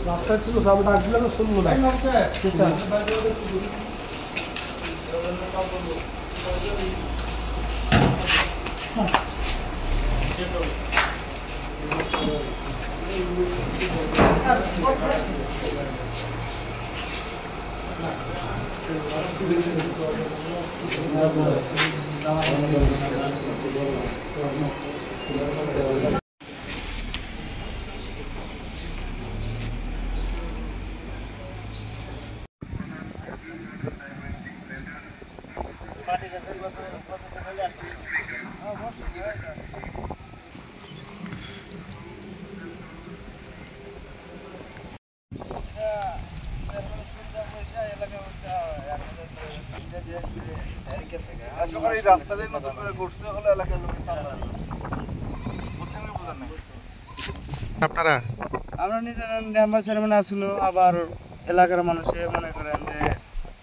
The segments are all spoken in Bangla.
রাস্তায় ছিল সব ডাক দিলে তো শুনবো না। আপনারা আমরা নিজেরা মেম্বার চেয়ারম্যান আসলো, আবার এলাকার মানুষে মনে করেন যে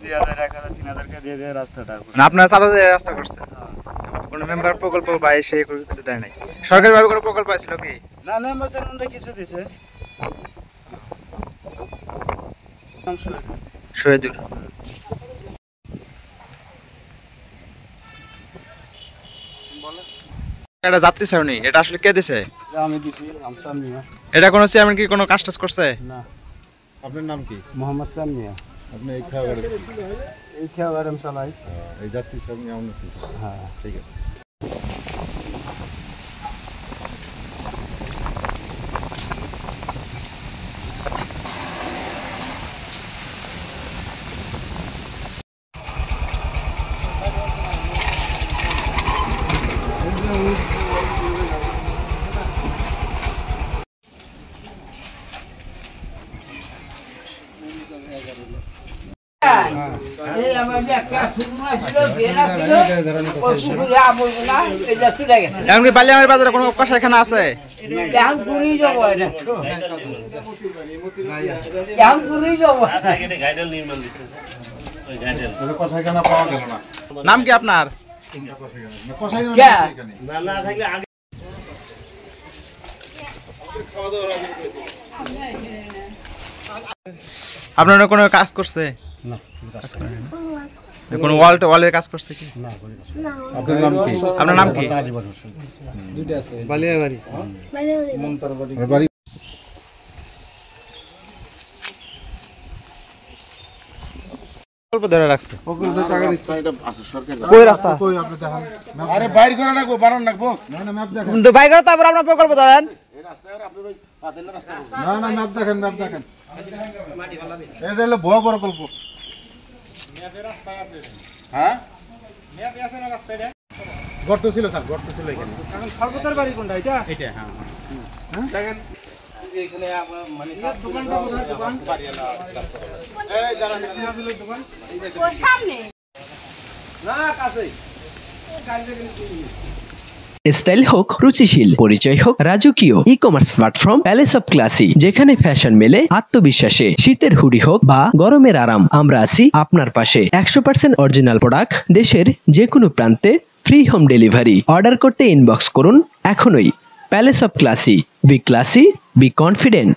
2000, 1000, 3000 দিয়ে দিয়ে রাস্তাটা আপনারা চাঁদা দিয়ে রাস্তা করছেন? কোনো মেম্বার প্রকল্প বা এসে কিছু দেয় নাই? সরকারিভাবে কোনো প্রকল্প আসছিল কি? না, মেম্বার চেয়ারম্যানরা কিছু দিছে। শহীদুর এটা যাত্রী ছাউনি, এটা আসলে কে দিছে? আমি দিছি। এটা কোনো চেয়ারম্যান কি কোনো কাজ টাজ করছে? না। আপনার নাম কি? মোহাম্মদ সামিয়া। আপনি এই খেয়াঘাটে এই খেয়াঘাট চালাই। এই যাত্রী সামনে আমরা? হ্যাঁ, ঠিক আছে। এমনকি বালিয়ামারি বাজারে কোনো কসাইখানা আছে? কসাইখানা পাওয়া গেল না। নাম কি আপনার? আপনারা কোনো কাজ করছে? না, কোনো ওয়ালের কাজ করছে কি? আপনার নাম কি? আপনার নাম কি? দুটো আছে। বালিয়াবাড়ি। বাড়ি প্রকল্প ধরে রাখছে। প্রকল্পের টাকা দিচ্ছে, এটা আছে সরকার। কই রাস্তা? কই আপনি দেখেন। আরে বাইর করে রাখবো, বানান রাখবো। না না ম্যাপ দেখেন। তো বাইক করে তারপর আপনার প্রকল্প ধরেন। এই রাস্তায় আর আপনি ভাই পাতেন না রাস্তা। না না ম্যাপ দেখেন, ম্যাপ দেখেন। এটা হলো ভুয়া প্রকল্প। ম্যাপে রাস্তা আছে। হ্যাঁ? ম্যাপে আছে না রাস্তাটা? গর্ত ছিল স্যার, গর্ত ছিল এখানে। এখন সর্বতার বাড়ি কোনটা? এটা? এটা হ্যাঁ। হ্যাঁ? দেখেন এখানে আপনার মানে দোকানটা কোথায়? দোকান বাড়িওয়ালা এই যারা নিচে দোকান ওর সামনে না, কাছে। স্টাইল হোক রুচিশীল, পরিচয় হোক রাজকীয়, e commerce platform palace of classy, যেখানে ফ্যাশন মেলে আত্মবিশ্বাসে। শীতের হুডি হোক বা গরমের আরাম, আমরা আছি আপনার পাশে। 100% অরিজিনাল প্রোডাক্ট, দেশের যে কোনো প্রান্তে ফ্রি হোম ডেলিভারি। অর্ডার করতে ইনবক্স করুন এখনই। Palace of classy, B classy, be confident.